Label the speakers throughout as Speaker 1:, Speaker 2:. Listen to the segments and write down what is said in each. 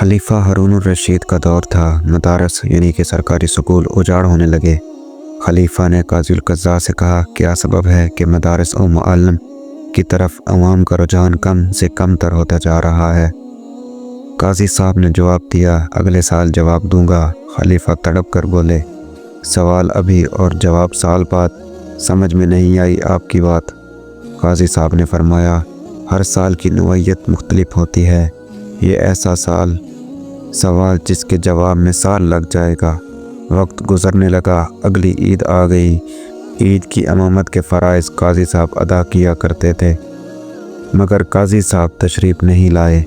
Speaker 1: खलीफा हारून रशीद का दौर था। मदारस यानी कि सरकारी स्कूल उजाड़ होने लगे। खलीफा ने काजी कज़्ज़ा से कहा, क्या सबब है कि मदारस और मुअल्लिम की तरफ अवाम का रुझान कम से कम तर होता जा रहा है। काजी साहब ने जवाब दिया, अगले साल जवाब दूंगा। खलीफा तड़प कर बोले, सवाल अभी और जवाब साल बाद। समझ में नहीं आई आपकी बात। काजी साहब ने फरमाया, हर साल की नौइयत मुख्तलिफ होती है। ये ऐसा सवाल जिसके जवाब में साल लग जाएगा। वक्त गुजरने लगा, अगली ईद आ गई। ईद की इमामत के फ़राइज़ काजी साहब अदा किया करते थे, मगर काजी साहब तशरीफ़ नहीं लाए।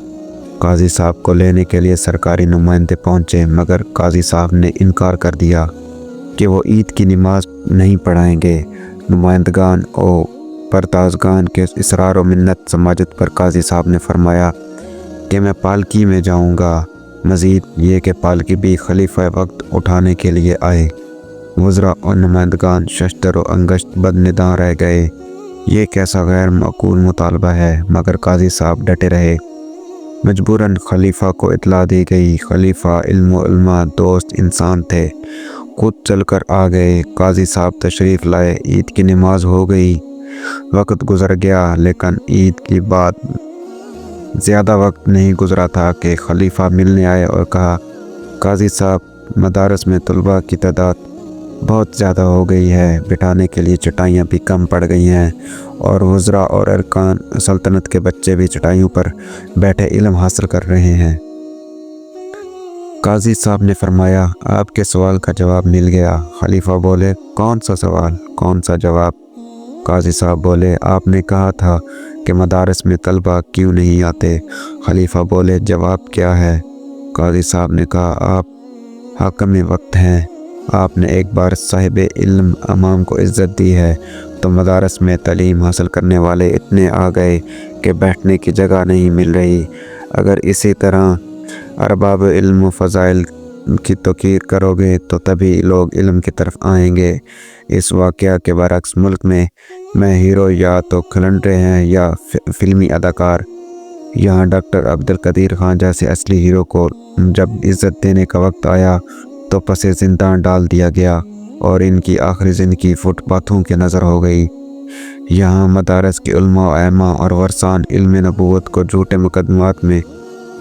Speaker 1: काजी साहब को लेने के लिए सरकारी नुमाइंदे पहुँचे, मगर काजी साहब ने इनकार कर दिया कि वो ईद की नमाज नहीं पढ़ाएंगे। नुमाइंदगान और परताज़गान के इसरार व मिन्नत समाजत पर काजी साहब ने फरमाया कि मैं पालकी में जाऊंगा। मज़ीद ये कि पालकी भी खलीफा वक्त उठाने के लिए आए। वज़रा और नुमाइंदगान शश्तर व अंगश्त बदनिगाह रह गए। ये कैसा गैर माकूल मुतालबा है, मगर काजी साहब डटे रहे। मजबूरन खलीफा को इत्तला दी गई। खलीफा इल्म उलमा दोस्त इंसान थे, खुद चलकर आ गए। काजी साहब तशरीफ़ लाए, ईद की नमाज हो गई। वक्त गुज़र गया, लेकिन ईद की बात ज़्यादा वक्त नहीं गुज़रा था कि खलीफा मिलने आए और कहा, काजी साहब, मदारस में तलबा की तादाद बहुत ज़्यादा हो गई है, बिठाने के लिए चटाइयाँ भी कम पड़ गई हैं और वज़रा और अरकान सल्तनत के बच्चे भी चटाइयों पर बैठे इल्म हासिल कर रहे हैं। काजी साहब ने फरमाया, आपके सवाल का जवाब मिल गया। खलीफा बोले, कौन सा सवाल, कौन सा जवाब? काजी साहब बोले, आपने कहा था कि मदारस में तलबा क्यों नहीं आते। खलीफा बोले, जवाब क्या है? काजी साहब ने कहा, आप हाकिम वक्त हैं। आपने एक बार साहिब इल्म अमाम को इज़्ज़त दी है, तो मदारस में तालीम हासिल करने वाले इतने आ गए कि बैठने की जगह नहीं मिल रही। अगर इसी तरह अरबाब इल्म फ़ज़ाइल की तौक़ीर करोगे तो तभी लोग इल्म की तरफ आएंगे। इस वाक़या के बरक्स मुल्क में मैं हीरो या तो खलंडरे हैं या फ़िल्मी अदाकार। यहाँ डॉक्टर अब्दुल कदीर खान जैसे असली हीरो को जब इज़्ज़त देने का वक्त आया तो पसे ज़िंदान डाल दिया गया और इनकी आखिरी ज़िंदगी फुटपाथों की नज़र हो गई। यहाँ मदारस के उलमा, ऐमा और वरसान इल्म नबूवत को झूठे मुकदमात में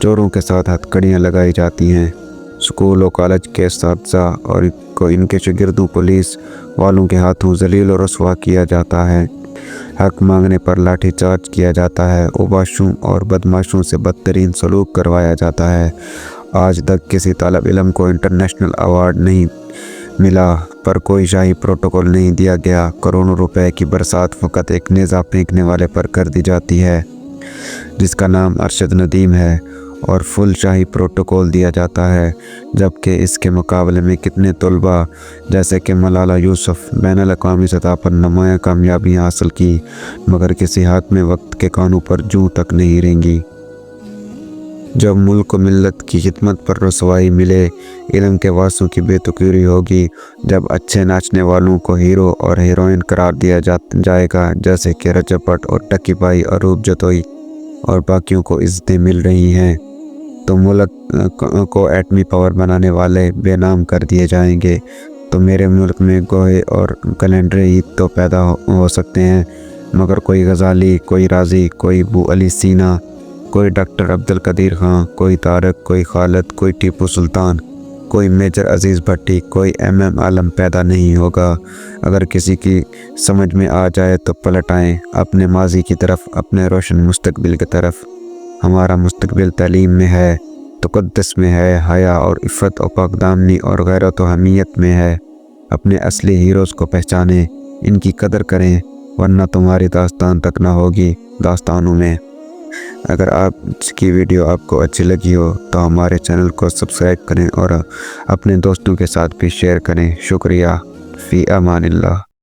Speaker 1: चोरों के साथ हथकड़ियाँ लगाई जाती हैं। स्कूल और कॉलेज के असातिज़ा और इनके शागिर्दों पुलिस वालों के हाथों जलील और रसवा किया जाता है। हक मांगने पर लाठी चार्ज किया जाता है। उबाशों और बदमाशों से बदतरीन सलूक करवाया जाता है। आज तक किसी तालब इल्म को इंटरनेशनल अवार्ड नहीं मिला, पर कोई शाही प्रोटोकॉल नहीं दिया गया। करोड़ों रुपए की बरसात फ़कत एक नेज़ा फेंकने वाले पर कर दी जाती है, जिसका नाम अरशद नदीम है, और फुल शाही प्रोटोकॉल दिया जाता है। जबकि इसके मुकाबले में कितने तलबा जैसे कि मलाला यूसुफ बैनुल अक़वामी सतह पर नुमायाँ कामयाबियाँ हासिल की, मगर किसी हाकिम वक्त के कानों पर जूं तक नहीं रेंगी। जब मुल्क को मिल्लत की खिदमत पर रसवाई मिले, इल्म के वासों की बेतुकीरी होगी। जब अच्छे नाचने वालों को हीरो और हीरोइन करार दिया जाएगा, जैसे कि रजब भट्ट और टकी भाई, अरूप जतोई और बाकियों को इज़्ज़तें मिल रही हैं, तो मुल्क को एटमी पावर बनाने वाले बेनाम कर दिए जाएंगे। तो मेरे मुल्क में गोहे और कैलेंडर ईद तो पैदा हो सकते हैं, मगर कोई गज़ाली, कोई राज़ी, कोई अबू अली सीना, कोई डॉक्टर अब्दुल कदीर खां, कोई तारक, कोई खालिद, कोई टीपू सुल्तान, कोई मेजर अजीज़ भट्टी, कोई MM आलम पैदा नहीं होगा। अगर किसी की समझ में आ जाए तो पलट आएँ अपने माजी की तरफ, अपने रोशन मुस्तकबिल की तरफ। हमारा मुस्तकबिल तालीम में है, तक़द्दुस में है, हया और इफ़्फ़त और पाकदामनी और गैरत और हमीयत में है। अपने असली हीरोज़ को पहचानें, इनकी कदर करें, वरना तुम्हारी दास्तान तक ना होगी दास्तानों में। अगर आज की वीडियो आपको अच्छी लगी हो तो हमारे चैनल को सब्सक्राइब करें और अपने दोस्तों के साथ भी शेयर करें। शुक्रिया। फ़ी अमानिल्लाह।